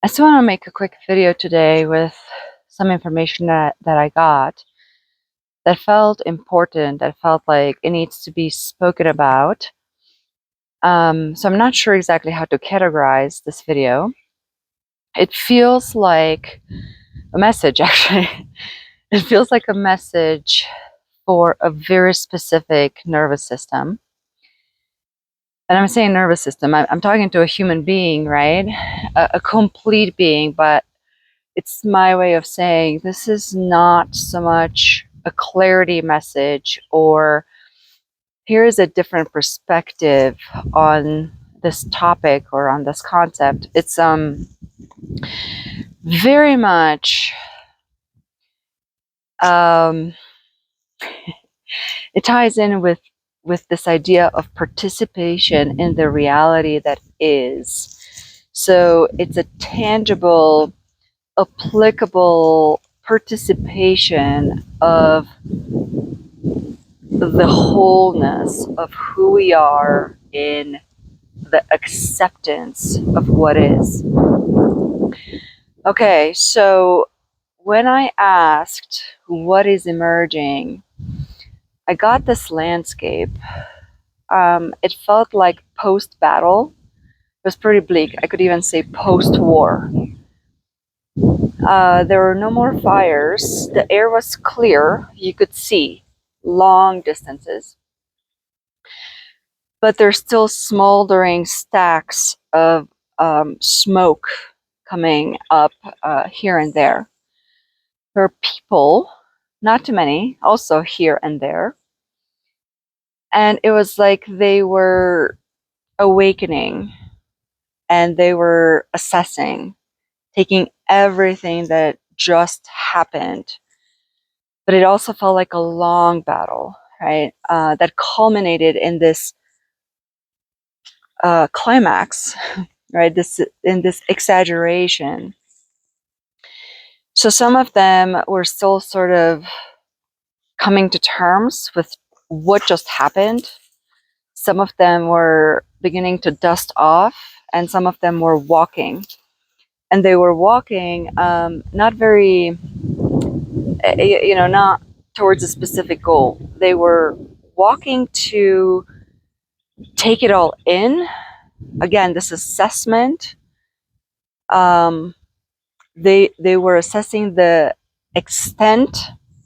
I just want to make a quick video today with some information that I got that felt important, that felt like it needs to be spoken about. So I'm not sure exactly how to categorize this video. It feels like a message, actually. It feels like a message for a very specific nervous system. And I'm saying nervous system, I'm talking to a human being, right? A complete being, but it's my way of saying this is not so much a clarity message or here is a different perspective on this topic or on this concept. It's very much it ties in with this idea of participation in the reality that is. So it's a tangible, applicable participation of the wholeness of who we are in the acceptance of what is. Okay, so when I asked what is emerging, I got this landscape. It felt like post-battle. It was pretty bleak. I could even say post-war. There were no more fires. The air was clear. You could see long distances. But there's still smoldering stacks of smoke coming up here and there. There are people, not too many, also here and there. And it was like they were awakening and they were assessing, taking everything that just happened. But it also felt like a long battle, right? That culminated in this climax, right? In this exaggeration. So some of them were still sort of coming to terms with what just happened. Some of them were beginning to dust off, and some of them were walking. And they were walking not very, not towards a specific goal. They were walking to take it all in. Again, this assessment. They were assessing the extent,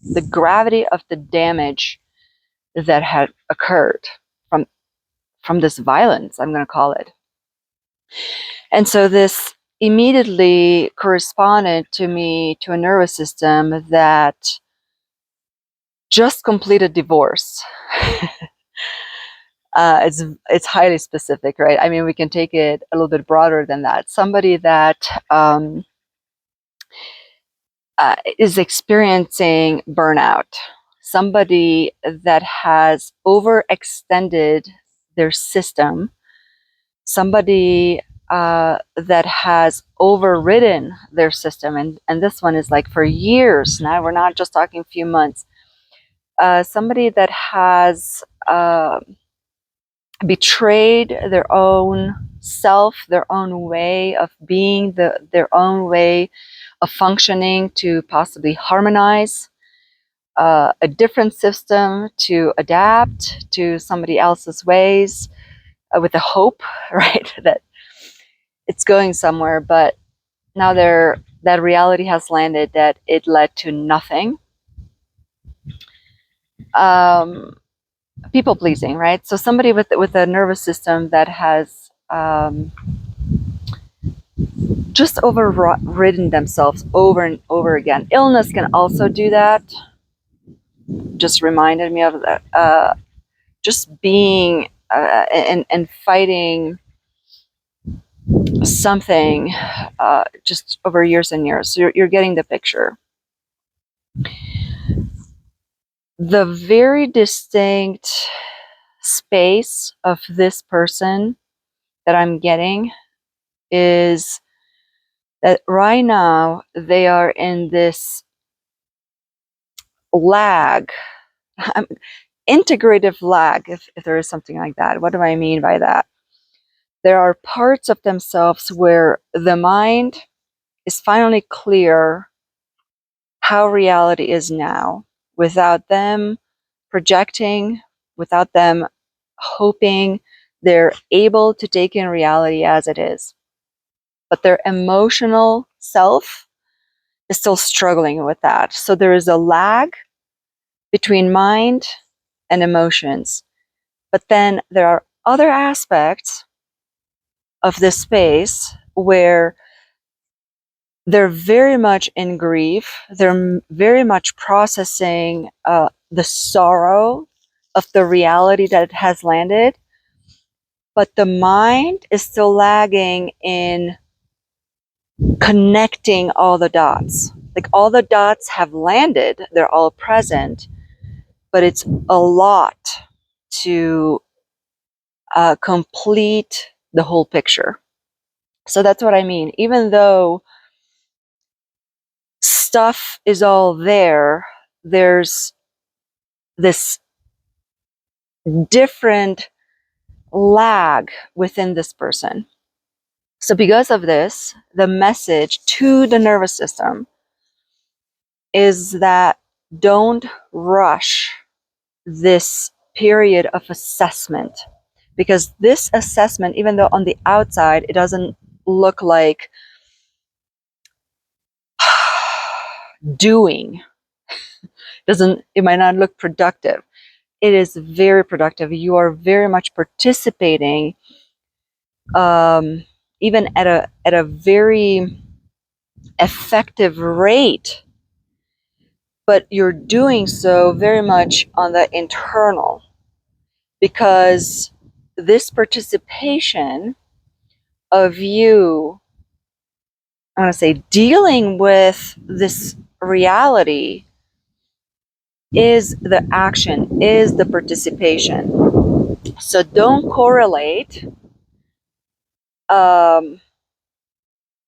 the gravity of the damage that had occurred from this violence, I'm going to call it. And so this immediately corresponded to me to a nervous system that just completed divorce. It's highly specific, right? I mean, we can take it a little bit broader than that. Somebody that is experiencing burnout, somebody that has overextended their system, somebody that has overridden their system, and this one is like for years now, we're not just talking a few months. Somebody that has betrayed their own self, their own way of being, their own way of functioning to possibly harmonize a different system, to adapt to somebody else's ways with the hope, right, that it's going somewhere. But now that reality has landed that it led to nothing. People pleasing, right? So somebody with a nervous system that has just overridden themselves over and over again. Illness can also do that. Just reminded me of that. Just being and fighting something just over years and years. So you're getting the picture. The very distinct space of this person that I'm getting is that right now they are in this lag, integrative lag, if there is something like that. What do I mean by that? There are parts of themselves where the mind is finally clear how reality is now, without them projecting, without them hoping. They're able to take in reality as it is. But their emotional self is still struggling with that. So there is a lag between mind and emotions. But then there are other aspects of this space where they're very much in grief. They're very much processing the sorrow of the reality that it has landed. But the mind is still lagging in connecting all the dots. Like, all the dots have landed, they're all present, but it's a lot to complete the whole picture. So that's what I mean. Even though stuff is all there, there's this different lag within this person. So because of this, the message to the nervous system is that don't rush this period of assessment, because this assessment, even though on the outside it doesn't look like doing, it might not look productive, it is very productive. You are very much participating, even at a very effective rate, but you're doing so very much on the internal, because this participation of you, I want to say, dealing with this reality is the action, is the participation. So don't correlate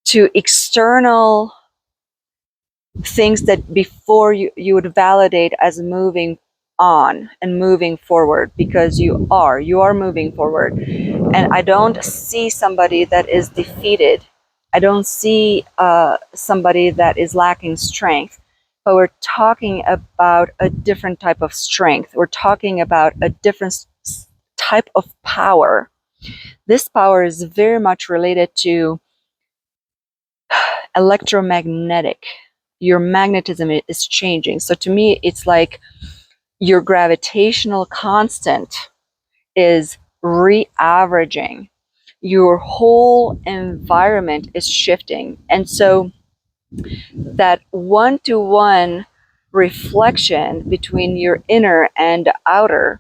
to external things that before you would validate as moving on and moving forward, because you are moving forward. And I don't see somebody that is defeated. I don't see somebody that is lacking strength, but we're talking about a different type of strength. We're talking about a different type of power. This power is very much related to electromagnetic. Your magnetism is changing. So to me, it's like your gravitational constant is re-averaging. Your whole environment is shifting. And so that one-to-one reflection between your inner and outer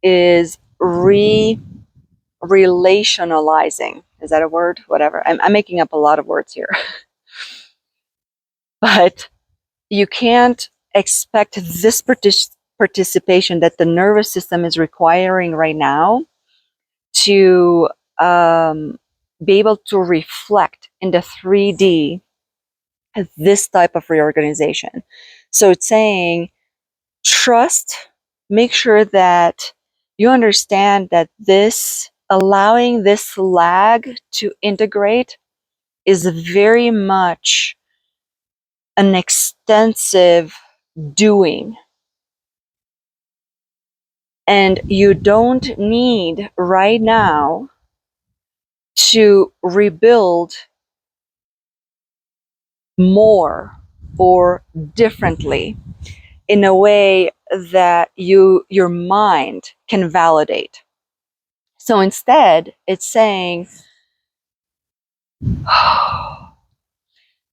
is relationalizing. Is that a word? Whatever. I'm making up a lot of words here. But you can't expect this participation that the nervous system is requiring right now to be able to reflect in the 3D this type of reorganization. So it's saying, trust, make sure that you understand that this, allowing this lag to integrate, is very much an extensive doing. And you don't need right now to rebuild more or differently in a way that your mind can validate. So instead, it's saying,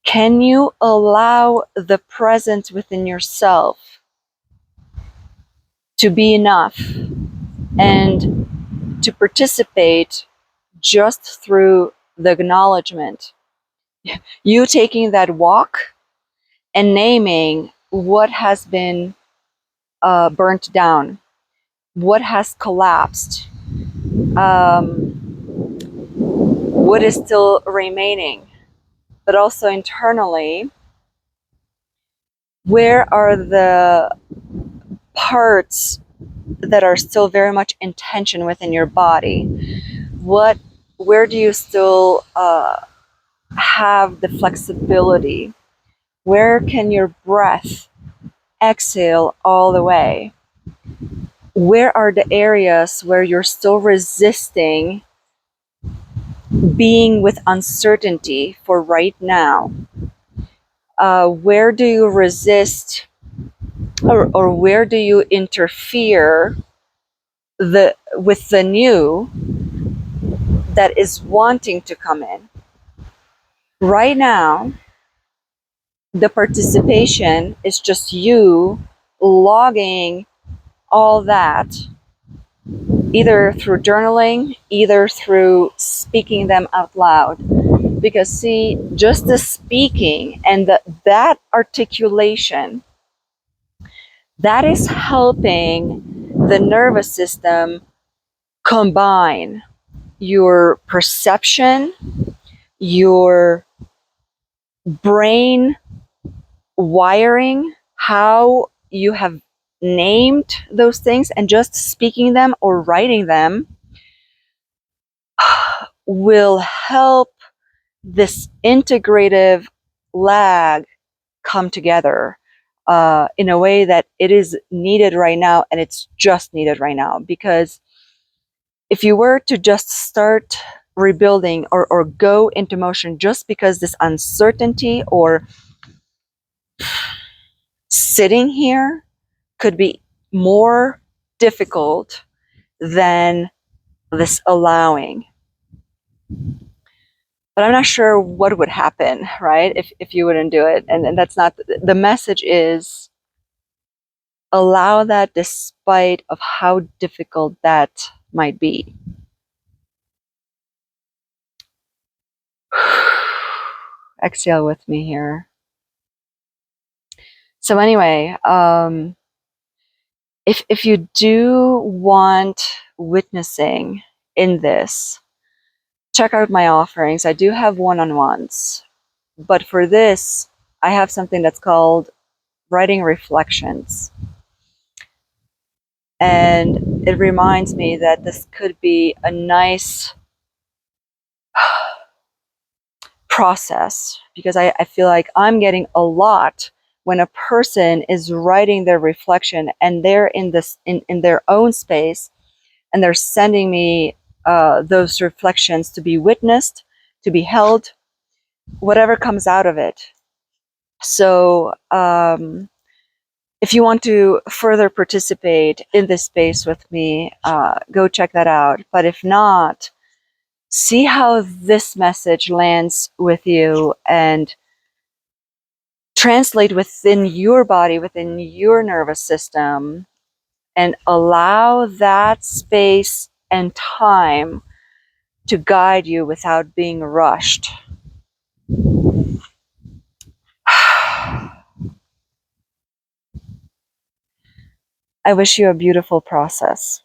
can you allow the presence within yourself to be enough and to participate just through the acknowledgement? You taking that walk and naming what has been burnt down, what has collapsed, what is still remaining, but also internally, where are the parts that are still very much in tension within your body? Where do you still have the flexibility? Where can your breath exhale all the way? Where are the areas where you're still resisting being with uncertainty for right now? Where do you resist, or where do you interfere with the new that is wanting to come in? Right now, the participation is just you logging all that, either through journaling, either through speaking them out loud. Because see, just the speaking and that articulation, that is helping the nervous system combine your perception, your brain wiring, how you have named those things, and just speaking them or writing them will help this integrative lag come together in a way that it is needed right now, and it's just needed right now. Because if you were to just start rebuilding or go into motion just because this uncertainty or sitting here could be more difficult than this allowing. But I'm not sure what would happen, right, if you wouldn't do it. And that's not, the message is allow that despite of how difficult that might be. Exhale with me here. So anyway, if you do want witnessing in this, check out my offerings. I do have one-on-ones, but for this, I have something that's called Writing Reflections. And it reminds me that this could be a nice process, because I feel like I'm getting a lot when a person is writing their reflection and they're in this in their own space, and they're sending me those reflections to be witnessed, to be held, whatever comes out of it. So if you want to further participate in this space with me, go check that out. But if not, see how this message lands with you and translate within your body, within your nervous system, and allow that space and time to guide you without being rushed. I wish you a beautiful process.